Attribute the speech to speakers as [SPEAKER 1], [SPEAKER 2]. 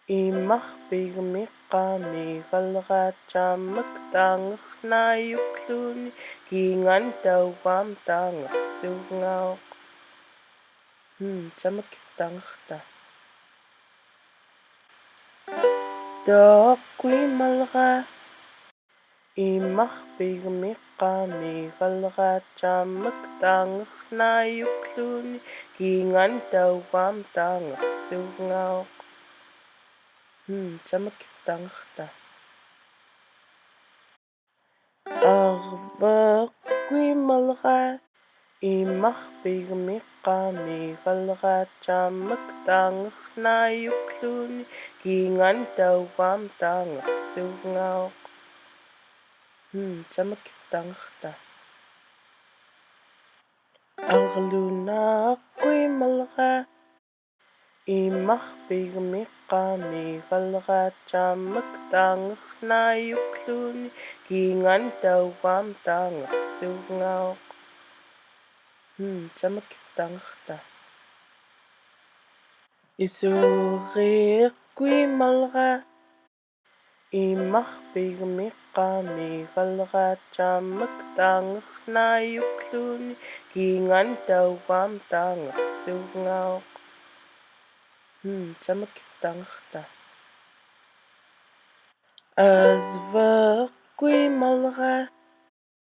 [SPEAKER 1] Imaqpigmiqqamiqalraqachamaqtangernayuqluni kingantawan tangersugnauq chamaktangerta toqquimalra imaqpigmiqqamiqalraqachamaqtangernayuqluni kingantawan tangersugnauq chamaktangerta arveqquimalra imaqpigmiqqamiqalraqachamaqtangernayuqluni kingantawan tangersugnauq chamaktangerta arlunaqquimalra imaqpigmiqqamiqalraqachamaqtangernayuqluni kingantawan tangersugnauq chamaktangerta isuriiqquimalra imaqpigmiqqamiqalraqachamaqtangernayuqluni kingantawan tangersugnauq chamaktangerta asveqquimalra